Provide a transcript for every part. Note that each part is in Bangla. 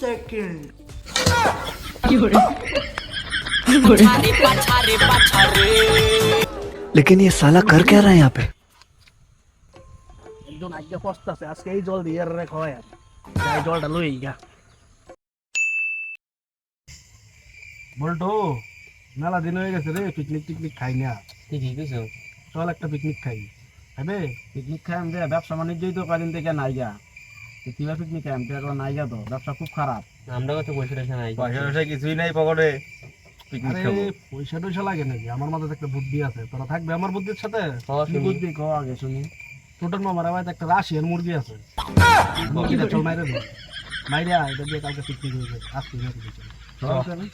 सेकंड लेकिन ये साला कर क्या रहा है यहाँ पे? একজন আজকে পস্তাছে আজকে এই জল দিয়ে রে খাওয়া যাই জলটা লই গা বলটো মেলা দিন হয়ে গেছে রে পিকনিক টিকনিক খাই না ঠিকই কইছো চল একটা পিকনিক খাই খাবে পিকনিক খাই আমি ব্যবসা বাণিজ্যই তো কদিন থেকে নাই গা কিবা পিকনিক খাই আমি এখন নাই গা তো ব্যবসা খুব খারাপ আমরা কত পয়সা টয়সা নাই পয়সা কিছুই নাই পকেটে পিকনিক খাবো পয়সা টয়সা লাগে নাকি আমার মাথায় একটা বুদ্ধি আছে তোরা থাকবে আমার বুদ্ধির সাথে শুনি। বুদ্ধি কো আগে শুনি ছোটর মামার বাড়িতে একটা রাশিয়ান মুরগি আছে মুরগিটা চল মাইরে দে মাইরা এটা দিয়ে কালকে পিকনিক হইবে আজকে মেরে দিতে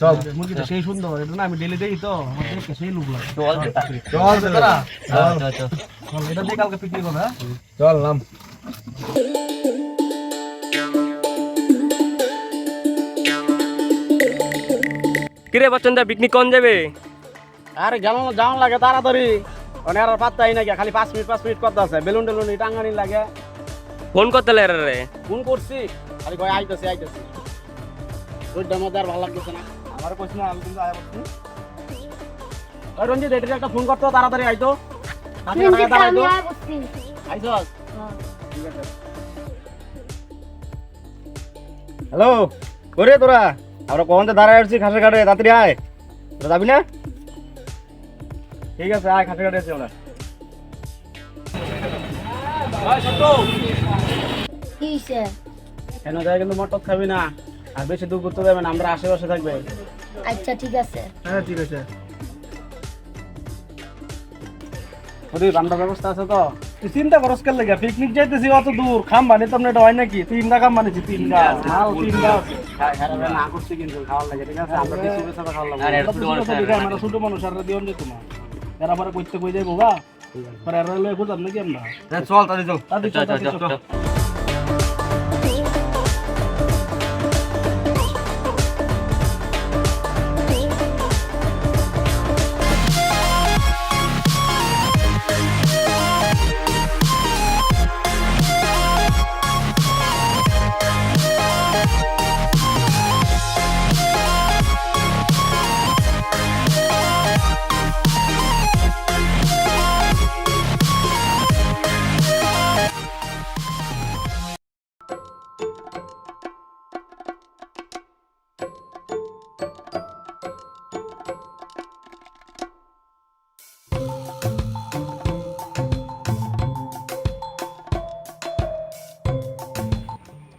চল মুরগিটা সেই সুন্দর এটা না আমি ডেলি দেই তো আমার দেখে সেই লোক লাগে চল তোরা চল এটা দিয়ে কালকে পিকনিক হবে হ্যাঁ চল নাম কিরে বচ্চনদা পিকনিক কোন যাবে আরে যাওয়ান লাগে তাড়াতাড়ি অনেক আর পাত্তাই না খালি 5 মিনিট কথা আছে বেলুন টেলুন টাঙ্গানি লাগে ফোন করতে লে রে ফোন করছি খালি কই আইতাছি রোডটা মধ্যে আর ভালো লাগতেছে না আমার কইছ না আমি কিন্তু আয়া বসছি ওই রঞ্জিত এটা একটা ফোন করতো তাড়াতাড়ি আইতো আইছস হ্যালো করে তোরা আমরা কখনতে দাঁড়ায় আসছি খাসে কাটে তাড়াতাড়ি আয় তোরা যাবি না ঠিক আছে আয় খাসে কাটে আসছি আমরা কেন যায় কিন্তু মটক খাবি না আর বেশি দূর করতে যাবে না আমরা আশেপাশে থাকবে আচ্ছা ঠিক আছে হ্যাঁ ঠিক আছে ওদের রান্নার ব্যবস্থা আছে তো তুই চিন্তা করস কেন লাগে পিকনিক যাইতেছি অত দূর খাম বানি তো এটা হয় নাকি তিনটা খাম বানিয়েছি তিনটা মাল তিনটা না করছি কিন্তু খাওয়ার লাগে ঠিক আছে আমরা কিছু কিছু খাওয়ার লাগে ছোট মানুষ আর দিওন যেত না এরা পরে কইতে কই যাইবো বা পরে আর লয়ে বুঝাম নাকি আমরা চল তাড়ি চল চল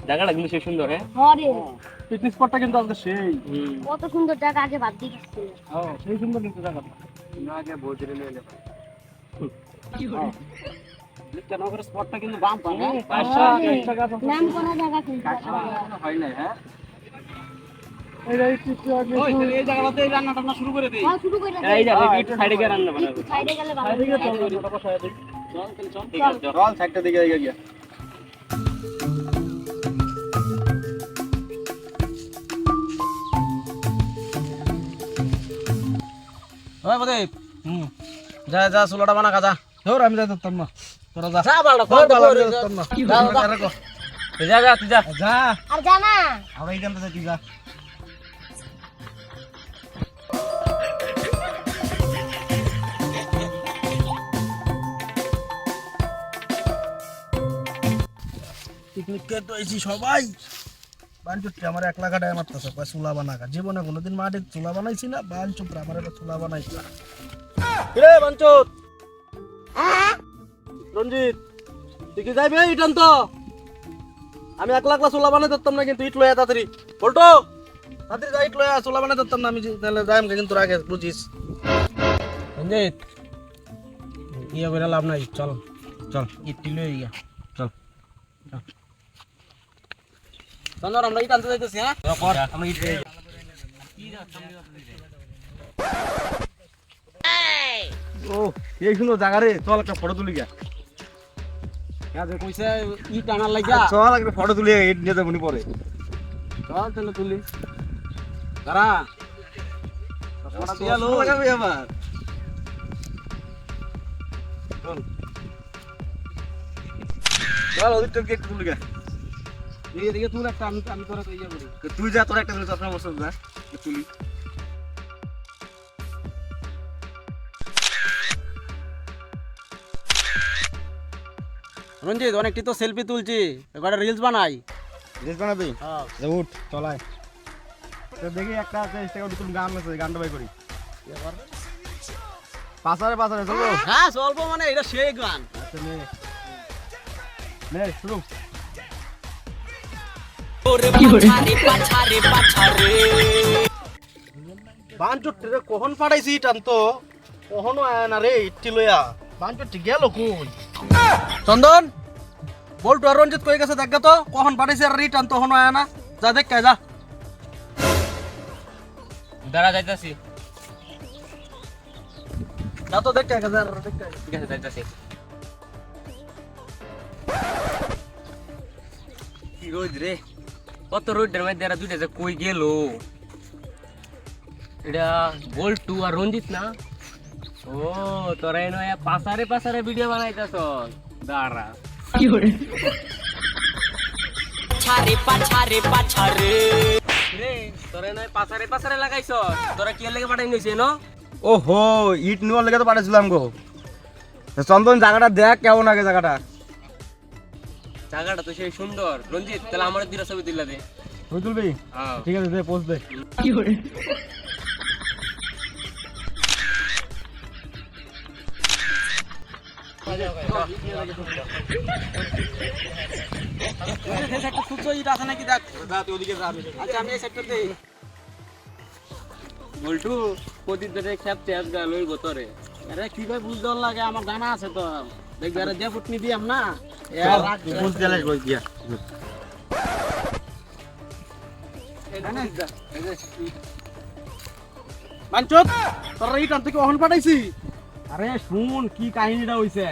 জায়গাটা কিন্তু সেই সুন্দর হ্যাঁ হরে পিকনিক স্পটটা কিন্তু আজকে সেই কত সুন্দর জায়গা আগে বাদ দিয়ে গেছিল হ্যাঁ সেই সুন্দর কিন্তু জায়গাটা আগে বজরে নিয়ে নে লিটনগরের স্পটটা কিন্তু বাম পান হ্যাঁ নাম কোন জায়গা কিন্তু হয় না হ্যাঁ এই জায়গাটাতে এই রান্না টান্না শুরু করে দেই হ্যাঁ শুরু করে দে এই যা একটু সাইডে গিয়ে রান্না বানাবো সাইডে গেলে ভালো সাইডে চল ওটা বসায় দেই চল ঠিক আছে চল সাইডটা দিকে গিয়া ওই প্রদীপ যা যা চুলাটা বানা কাজা ধর আমি যাই ধরতাম না তোরা যা যা বাড়া ধর বাবা আমি ধরতাম না যা যা তুই যা যা আর জানা আমরা এইখান থেকে তুই যা পিকনিক কে তো এসি সবাই বাঞ্চুটি আমার 1 লাখ টাকা মারতেছে কয় চুলা বানাকা জীবনে কোনোদিন মাঠে চুলা বানাইছি না বাঞ্চুপ আমার একটা চুলা বানাইছি রে বাঞ্চুত রঞ্জিত তুই কি যাইবে ইটান তো আমি 1 লাখ চুলা বানাই দিতাম না কিন্তু ইট লয়া তাড়াতাড়ি বলতো তাড়াতাড়ি যাই ইট লয়া চুলা বানাই দিতাম না আমি তাহলে যাইম কিন্তু আগে বুঝিস রঞ্জিত ইয়া করে লাভ নাই চল চল ইট লয়ে গিয়া চল চন্দর আমরা ইট আনতে যাইতেছি হ্যাঁ আমরা ইট ও এই সুন্দর জায়গা রে চল একটা ফটো তুলি গা কইছে ইট আনার লাগা চল একটা ফটো তুলি ইট নিয়ে যাবনি পরে চল তাহলে তুলি দাঁড়া ফটো দিয়া লো লাগাবি আবার চল ওদিকটা কে তুলি গা এদিকে তুল একটা, আমি তোরা তো ইয়ে করি। তুই যা, তোর একটা চশমা বসছ না তুলি। রঞ্জিত অনেকটি তো সেলফি তুলছি, এবার রিলস বানাই। রিলস বানাবি? হ্যাঁ। উঠ চলায়। তো দেখি একটা আছে ইনস্টাগ্রামে নতুন গান আছে, গানটা বাই করি। পাছারে চলো। হ্যাঁ চলবো, মানে এটা সেই গান। আচ্ছা নে শুরু। বাঞ্চুটি রে কখন পাঠাইছি টান তো কখনো আয় না রে ইট্টি লইয়া। বাঞ্চুটি গেল কই? চন্দন বলটু আর রঞ্জিত কই গেছে দেখ তো, কখন পাঠাইছে আর রিটার্ন তখনও আয় না। যা দেখ কে যা। দাঁড়া যাইতাছি। যা তো দেখ কে যা, দেখ কে। ঠিক আছে যাইতাছি। কি রোদ রে, কত রোদের মধ্যে এরা দুইটা যে কই গেল? এটা বল্টু আর রঞ্জিত না? ও তোরা এনো পাসারে ভিডিও বানাইতাছ। দাঁড়া রে, তোরা এনো পাসারে লাগাইছ। তোরা কি লাগে পাঠাই নিয়েছে ন? ওহো, ইট নেওয়ার লেগে তো পাঠাইছিলাম গো। চন্দন জায়গাটা দেখ কেমন আগে জায়গাটা। জায়গাটা তো সেই সুন্দর। রঞ্জিত তাহলে আমার দুইটা ছবি তুলে দে। তুই তুলবি? হ্যাঁ। ঠিক আছে, দে পোস্ট দে। বল্টু প্রতিদিনে খেপতে আজগা লইব তোরে। আরে কি ভাই বুঝতে লাগে, আমার গানা আছে তো দেখবে। আরে যে ফুটনি দিয়াম না পোস্ট দিলে কই দিয়া। বাঞ্চুত তোরা রিটার্ন থেকে কখন পাঠাইছি? আরে শুন কি কাহিনীটা হইছে।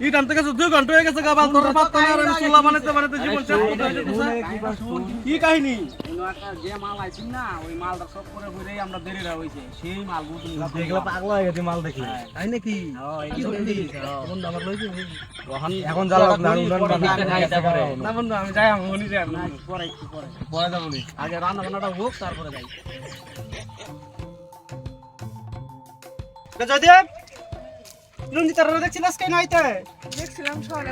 রিটার্ন থেকে 2 ঘন্টা হয়ে গেছে গাবাল, তোরা পাত্তা না। আমি চুলা বানাইতে জিবন শেষ করতে হইছে। কি কাহিনী? যে মাল আইছিন না, ওই মালটা সব করে হইরেই আমরা দেরিরা হইছে। সেই মাল বুঝুন দেখলে পাগলা হয়ে গেছে মাল দেখি। তাই নাকি? কি সত্যি বন্ধু আমার লইছি। এখন জ্বালা না না বন্ধু আমি যাই, আমি বলি যাই না, পরে পরে যাবো নি। আগে রান্না বান্নাটা হোক তারপরে যাই। জয়দেব রঞ্জিত আর দেখছিলাস কেন আইতে? দেখছিলাম সকালে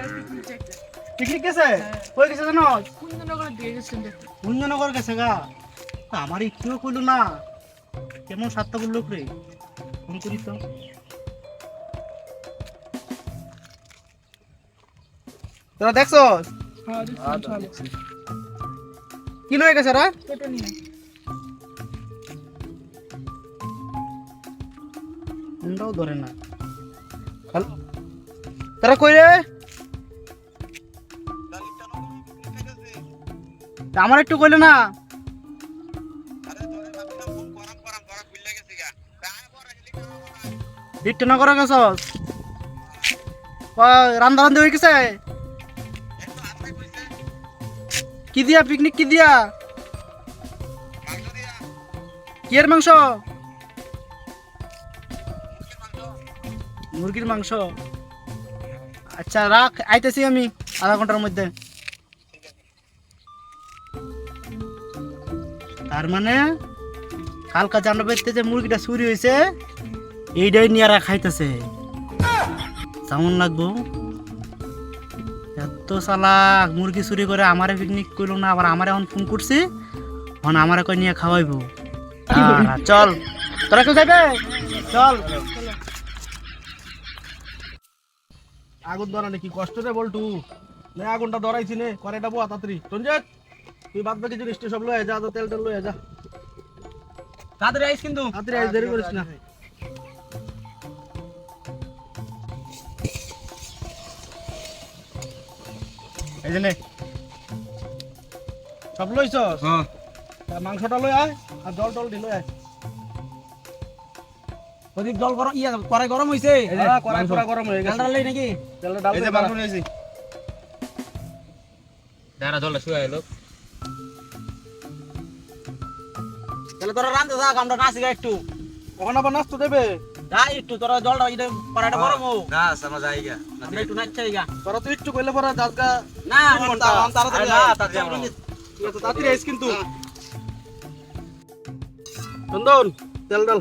পিকনিক গেছে? কই গেছে জানো? কুঞ্জনগর দিয়ে গেছেন দেখতে। কুঞ্জনগর গেছে গা। আমার ইচ্ছেও কইলো না। কেমন সাতটা লোক রে, ফোন করি তো। তোরা দেখছো হ্যাঁ দেখছিলাম সকালে কি লয়ে গেছে রা? টোটো নিয়ে। ফোনটাও ধরে না। হ্যালো তোরা কই রে? আমার একটু কইলো না। হিট না করা গেছ? রান্দা রান্ধি হয়ে গেছে? কি দিয়া পিকনিক কি দিয়া? কি এর মাংস? মুরগির মাংস। আচ্ছা রাখ, আইতেছি আমি আধা ঘন্টার মধ্যে। তার মানে কালকা জানা বেরতে যে মুরগিটা চুরি হয়েছে, এইটাই নিয়ে খাইতেছে। কেমন লাগবো? এত চালাক, মুরগি চুরি করে আমারে পিকনিক করলো না, আবার আমারে এখন ফোন করছি, এখন আমারে কই নিয়ে খাওয়াইবো। চল তোরা কেউ যাবে? চল। আগুন ধরানি কি কষ্ট রে বলটু? নে আগুনটা ধরাইছি নে, কড়াইটা বয়া তাড়াতাড়ি। রঞ্জিত তুই বাদ বাকি জিনিস সব লয়ে যা, তো তেল লয়ে যা। তাড়াতাড়ি আইস কিন্তু, তাড়াতাড়ি আইস, দেরি করিস না। এই যে নে সব লইছস? হ্যাঁ। মাংসটা লই আয় আর জল টল দি লই আয়। ওদিক জল গরম, কড়াই গরম হইছে? হ্যাঁ কড়াই পুরা গরম হয়ে গেছে। ডাল লই নাকি? তেলটা ডাল এই যে মাংস নিয়েছি। দাঁড়া জলটা শুয়ে এলো। তাহলে তোরা রান্ধতে থাক, আমরা নাচি গা একটু। কখন আবার নাচতে দেবে? যাই একটু, তোরা জলটা কড়াইটা গরম হোক, গাছ আমরা যাই গা। আমরা একটু নাচতে গা। তোরা তো একটু কইলে পরে যাস গা। না তাড়াতাড়ি না আয়। তাড়াতাড়ি আমরা। ঠিক আছে, তাড়াতাড়ি আইস কিন্তু। চন্দন, তেল ডাল।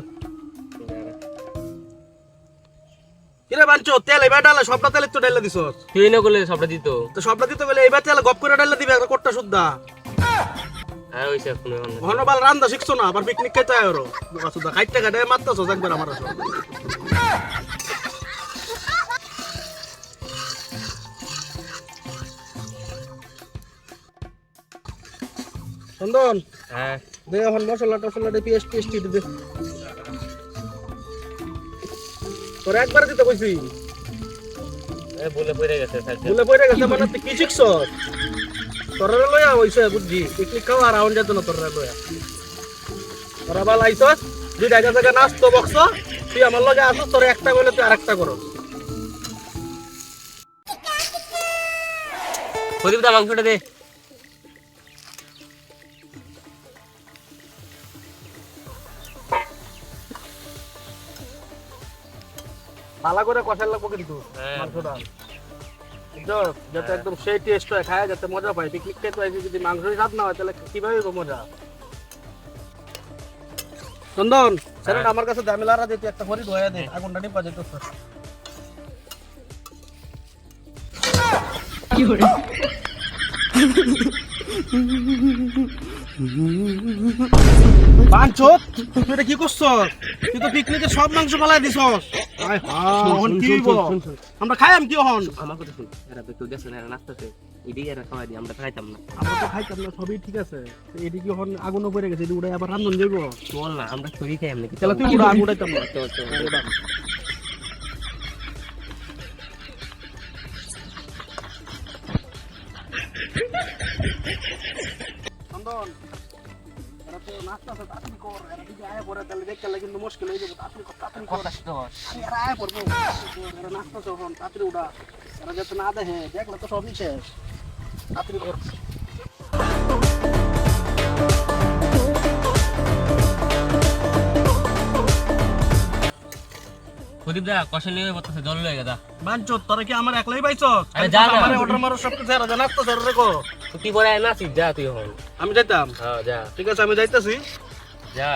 কিরে বাঞ্চো, তেল এবার ডালে, সবটা তেলের তো ডালে দিছস। তুই না করলে সবটা দিত তো সবটা দিতে গেলে এবার তেল গপ করে ডালে দিবে একটা কোট্টা সুদ্ধা। আর ওইসে কোনো ঘনবাল রান্দা শিখছো না, আবার পিকনিক খাইতে আয় ওরো। বোকা সুদ্ধা, খাইতে খাইতে মারতাছস একবার আমার আসো। চন্দন, হ্যাঁ দে এখন মশলা টসলা দে, পেস্ট টেস্ট দে। তোর একবার দিতে কইছি, এ বলে পড়ে গেছে সাইকেল ভুলে পড়ে গেছে মানে তুই কি শিখছস? তোরা লইয়া হইছে বুঝছি, পিকনিক খাওয়া আর আউন যেত না তোরা লইয়া। তোরা বাল আইছস, দুই জায়গা জায়গা নাচতো বকছ, তুই আমার লগে আসছ, তোর একটা কইলে তুই আরেকটা করস। প্রদীপ দা মাংসটা দে ভালো করে কষার লাগবো কিন্তু হ্যাঁ। মাংসটা, বুঝছস? যাতে একদম সেই টেস্ট হয়, খায় যাতে মজা পায়। পিকনিক খেতে আইছি, যদি মাংসই স্বাদ না হয় তাহলে কিভাবে হইব মজা? চন্দন, সেটা আমার কাছে দামিলারা দিতে একটা হরি ধোয়া দে, আগুনটা নিপা যেত। বাঞ্চত, তুই এটা কি করছস? তুই তো পিকনিকে সব মাংস ফালাই দিছস। আয় হায়, এখন কি হইব? আমরা খাইম কি হন? আমার কথা শুন এরা কেউ দেখছে না এরা নাচতেছে এদিকে এরা খাওয়াই দিই আমরা খাইতাম না আমরা তো খাইতাম না, সবই ঠিক আছে। এদিকে হন আগুনও পড়ে গেছে, এদিকে উড়াই আবার রান্ধন যাইব। চল না আমরা চুরি খাই এমনি তাহলে তুই উড়া, আমি উড়াইতাম না। চল চল চন্দন, এরা তো নাচতাছে, তাড়াতাড়ি কর। এরা যদি আয়া পড়ে তাহলে দেখতে লাগে কিন্তু মুশকিল হয়ে যাবে। তাড়াতাড়ি কর, তাড়াতাড়ি কর। আরে এরা আয়া পড়বো। এরা নাচতাছে এখন, তাড়াতাড়ি উড়া। এরা যাতে না দেখে, দেখলে তো সবই শেষ। তাড়াতাড়ি কর। প্রদীপ দা কষা নিয়ে বলতেছে জল লয়ে গেদা বাঞ্চত, তোরা কি আমার একলাই পাইছস? আরে যা না। আমারে অর্ডার মারো, সব কিছু এরা যা নাচতাছে, এরা রেখো। তুই পরে নাচিস যা তুই হন আমি যাইতাম। হ্যাঁ যা ঠিক আছে, আমি যাইতাছি। যা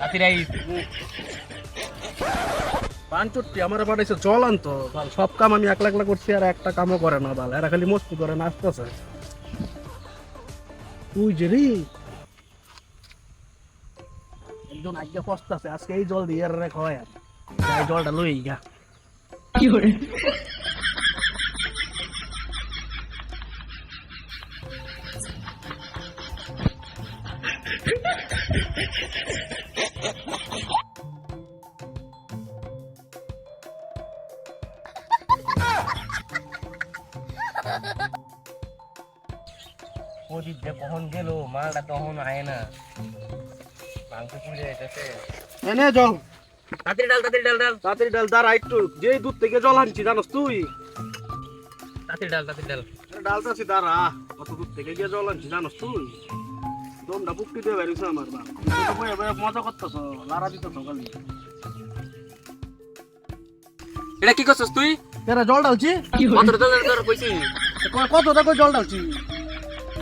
রাতিরাই পাঁচটি আমার পাঠাইছে জল আনতো। বাল, সব কাম আমি একলা একলা করছি, আর একটা কামও করে না। বাল, এরা খালি মস্তি করে নাচতেছে। তুই যে রে একজন আগে পস্তাছে, আজকে এই জল দিয়ে রে খাওয়ায়, যাই জলটা লই গা। প্রদীপ যে কখন গেল মালটা তখন আয় না মাংস পুড়ে যাইতেছে এনে জল, তাড়াতাড়ি ডাল তাড়াতাড়ি ডাল ডাল তাড়াতাড়ি ডাল। দাঁড়া একটু, যে দুধ থেকে জল আনছি জানোস তুই? তাড়াতাড়ি ডাল তাড়াতাড়ি ডাল ডালটাছি, দাঁড়া। কত দূর থেকে গিয়ে জল আনছি জানোস তুই? দমটা বুকটি দিয়ে বেরিয়েছে আমার। বা মজা করতেছ, লাড়া দিতেছ খালি। এটা কি করছস তুই কেন জল ডালছি? কত তোর কইছি কত দেখো জল ডালছি,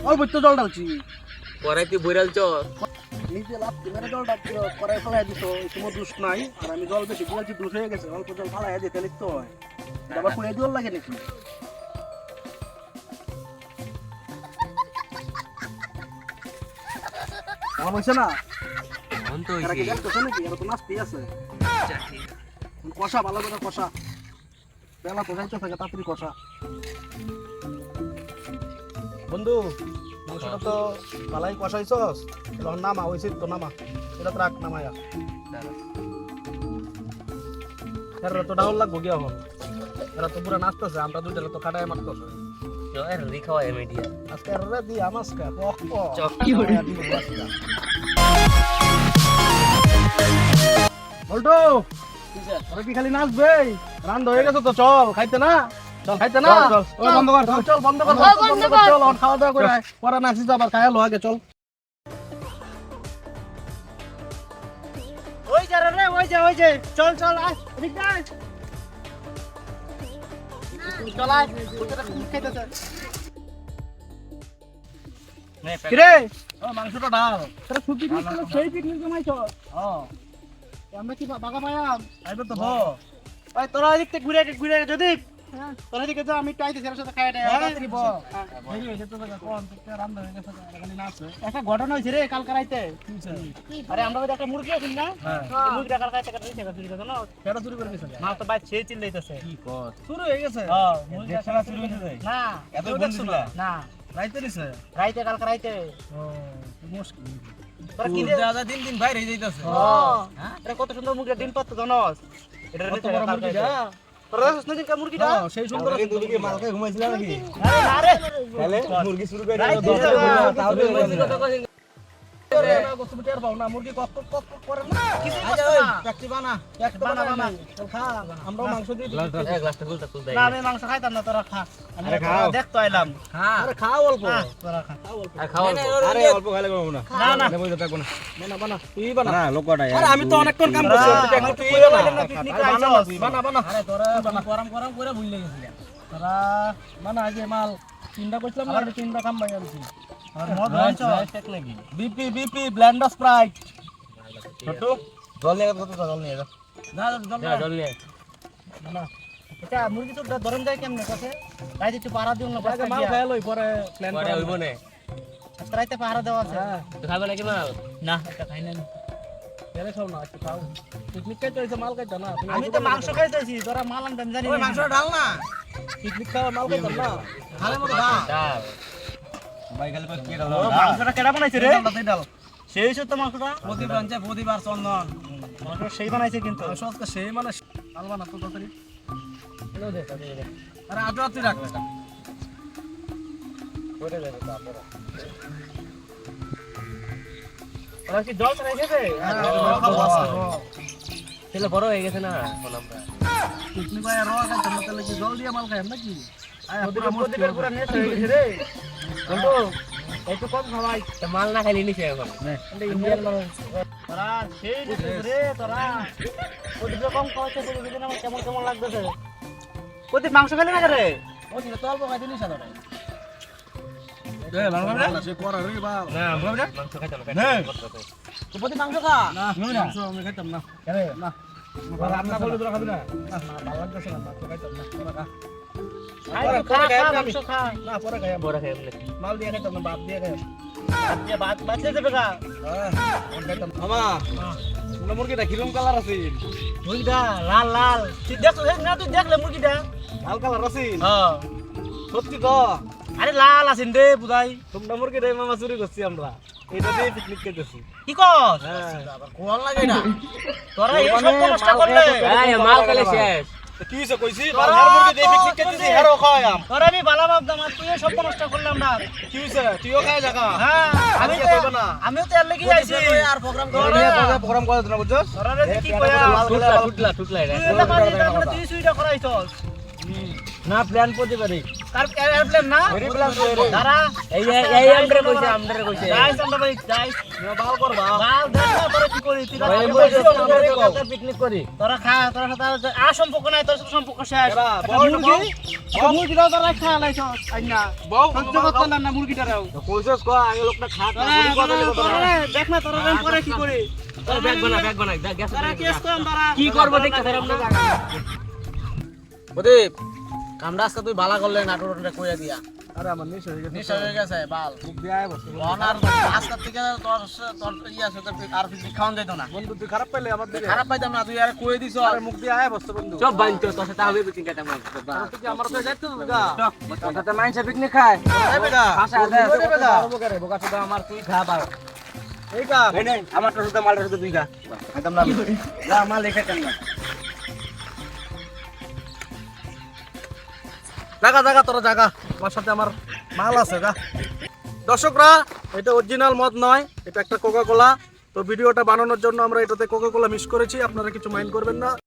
অল্প একটু জল ডালছি। পরে তুই বইরাল চ নিজে লাভ মেরে জল ডালছি, কড়াই ফেলাই দিত, কোনো দোষ নাই। আর আমি জল বেশি দিয়েছি, দোষ হয়ে গেছে। অল্প জল ফালাই দিতে লিখতে হয়, আবার পুড়ে জল লাগে নাকি? আমার হয়েছে না? মন তো এরা কি হইছে দেখতেছে নাকি? এরা তো নাচতেই আছে। কষা, ভালো করে কষা। বেলা তো যাইতে থাকে, তাড়াতাড়ি কষা। বন্ধু, মাংসটা তো ভালাই কষাইছস, তখন নামা হয়েছে তো, নামা। এটা তো রাখ, নামায়া। এরা তো ডাউল লাগবো গিয়া এখন। এরা তো পুরো নাচতেছে, আমরা দুইটা তো কাটায় মারতেছে। এর রিখাও মিডিয়া আজকে এরা দি আমাসকা পক পক চক বলটো, ওরা কি খালি নাচবে? রান্না হয়ে গেছে তো, চল খাইতে না? চল খাইতে না? চল, ওই বন্ধ কর, চল বন্ধ কর, বন্ধ কর, চল এখন খাওয়া দাওয়া করে আয়। পরে নাচিস আবার, খায়া লো আগে, চল। ওই যা রে, ওই যে চল চল আয়, এদিক আয়। চলাই ওটা খাইতেছে কিরে ও মাংসটা ডাল তোরা সুতি দিছিল সেই পিকনিক জমাইছ আমরা কি বাগা পায়াম আইবে তো ভো ভাই তোরা এদিক থেকে ঘুরে যদি তোরা এদিকে যা আমি টাইতে সের সাথে খাইতে তাড়াতাড়ি বল এই হইছে তো কোন থেকে রান্না হয়ে গেছে খালি নাচ একটা ঘটনা হইছে রে কাল কারাইতে আরে আমরা তো একটা মুরগি আছে না মুরগিটা কাল কারাইতে কাটতে চুরি করতে না কেন চুরি করে গেছে না তো ভাই ছে চিল্লাইতেছে কি কর শুরু হয়ে গেছে হ্যাঁ মুরগি ছাড়া চুরি হইছে না এত বন্ধ না রাইতে নিছে রাইতে কাল কারাইতে ও মুশকিল তোরা কি দাদা দিন বাইরে যাইতাছে হ্যাঁ এটা কত সুন্দর মুরগি দিন পর তো জানোস এটা কত বড় মুরগিটা তোরা সুন্দর দিন মুরগিটা সেই সুন্দর তুমি কি মালকে ঘুমাইছিলা নাকি আরে না রে তাহলে মুরগি শুরু করে দাও তাহলে আরে না গোস্ত বিটার পাও না মুরগি কক কক করে না কিছু করছ না প্যাকটি বানা খা আমরা মাংস দিয়ে দিই এক গ্লাসটা খুলতা খুলতা না আমি মাংস খাইতাম না তোরা খা আরে খাও দেখ তো আইলাম হ্যাঁ আরে খাও অল্প তোরা খা খাও অল্প আরে অল্প খাইলে করব না না না বইতে থাকবো না বানা তুই বানা না লোকটা আরে আমি তো অনেকক্ষণ কাম করছি তুই বানা পিকনিক আইছো বানা আরে তোরা বানা গরম করে ভুলে গেছিস তোরা বানা আগে মাল তিনটা কইছিলাম না তিনটা কাম ভাই আমি আর মদ লঞ্চ টেক লাগি বিপি ব্লেন্ডার স্প্রাইট ছোট জল নিয়ে কত জল নিয়ে যা না জল নিয়ে না এটা মুরগি তো ধরন যায় কেমনে কাছে রাইতে একটু পাহারা দিও না বাস মাল খাই লই পরে প্ল্যান করে হইব না রাইতে পাহারা দেওয়া আছে তো খাবে নাকি মাল না এটা খাই না কেন খাও না একটু খাও পিকনিক খাইতে হইছে মাল খাইতা না আমি তো মাংস খাইতেছি তোরা মাল আনবেন জানি ওই মাংস ঢাল না পিকনিক খাওয়া মাল খাইতাম না খালে মতো ডাল ভাই খালি কি ডাল মাংসটা কেডা বানাইছে রে ডাল সেই সত্য মাংসটা প্রতিবার চন্দন মাংস সেই বানাইছে কিন্তু সত্য সেই মানে আলবা না তো তাড়াতাড়ি এলো দে আরে আজ তুই রাখ এটা ওরে দে তারপরে আর কি জল খাই গেছে তাহলে বড় হয়ে গেছে না এখন আমরা পিকনিক ভাই আর রোয়া খাইতাম তাহলে কি জল দিয়ে মাল খাইম নাকি প্রতিবার পুরো নেট হয়ে গেছে রে বন্ধু একটু কম খাওয়াই মাল না খাইলে নিছে এখন ইন্ডিয়ান মানুষ তোরা সেই রে তোরা প্রতিবার কম খাওয়াচ্ছে প্রতিদিন আমার কেমন কেমন লাগতেছে প্রতি মাংস খেলে না রে ওই তো অল্প খাইতে নিছে তোরা মাংস খাবে না সে করা রে বাপ না মাংস খাইতাম না তো প্রতি মাংস খা না মাংস আমি খাইতাম না কেন না রান্না করলে তোরা খাবি না না ভালো লাগতেছে না মাংস খাইতাম না তোরা খা মাংস খা না পরে খাই পরে খাই মাল দিয়ে খাইতাম না বাপ দিয়ে খাই বাপ দিয়ে বাদ দিয়ে দেবে খা হ্যাঁ খাইতাম মামা কোন মুরগিটা কিরকম কালার আছে মুরগিটা লাল লাল তুই দেখছ না তুই দেখলে মুরগিটা লাল কালার আছে হ্যাঁ সত্যি তো আরে লাল আছেন রে বুঝাই তোমরা মুরগি রে মামা চুরি করছি আমরা এটা দিয়ে পিকনিক করতেছি কি কর আবার কোন লাগে না তোরা এই সব নষ্ট করলে এই মাল গলে শেষ কি হইছে কইছি বালহার মুরগি দিয়ে পিকনিক করতেছি হেরো খাওয়াম তোরা আমি বালা বাপ দামা তুই সব নষ্ট করলে আমরা কি হইছে তুইও খায় জায়গা হ্যাঁ আমিও তো এর লাগি আইছি আর প্রোগ্রাম করে না বুঝছস তোরা রে কি কইয়া টুটলা এটা তুই সুইটা করাইছস না প্ল্যান করতে পারি তার এয়ারপ্লেন না দাঁড়া এই আমরে কইছে গাইস আমরা ভাই গাইস বাল করবা বাল দেখ না তোরা কি করি তুই আমরা পিকনিক করি তোরা খা তোরা সাথে আর সম্পর্ক নাই তোর সাথে সম্পর্ক শেষ মুরগিটা তোরা খা লাইছ আইনা সহ্য করতে না মুরগিটারাও কইছস কো আগে লোকটা খা তোরা দেখ না তোরা পরে কি করি তোরা ব্যাগ বানা গ্যাস তোরা কেস কম তোরা কি করব দেখতে আমরা প্রদীপ কামড়া আজকে তুই বালা করলে নাটুরটা কইয়া দিয়া আরে আমার নিশ হয়ে গেছে বাল মুখ দিয়ে আয় বসে অনার আজকে থেকে তোর ইয়া আছে আর কিছু খাওন যাইতো না বন্ধু তুই খারাপ পাইলে আমার দিকে খারাপ পাইতাম না তুই আরে কই দিছ আরে মুখ দিয়ে আয় বসে বন্ধু সব বানতো তোর সাথে হবে পিকনিক কাটা মার তুই আমার তো যাইতো না তোর সাথে মাইনসে পিকনিক খায় যাবে না আশা আছে বড় বোকা শুধু আমার তুই খা বাল এই কা নাই আমার তো শুধু মালটা শুধু তুই খা একদম না যা মাল লেখা কেন না জায়গা তোরা জায়গা আমার সাথে আমার মাল আছে গা দর্শকরা এটা অরিজিনাল মদ নয় এটা একটা কোকা কোলা তো ভিডিওটা বানানোর জন্য আমরা এটাতে কোকা কোলা মিক্স করেছি আপনারা কিছু মাইন্ড করবেন না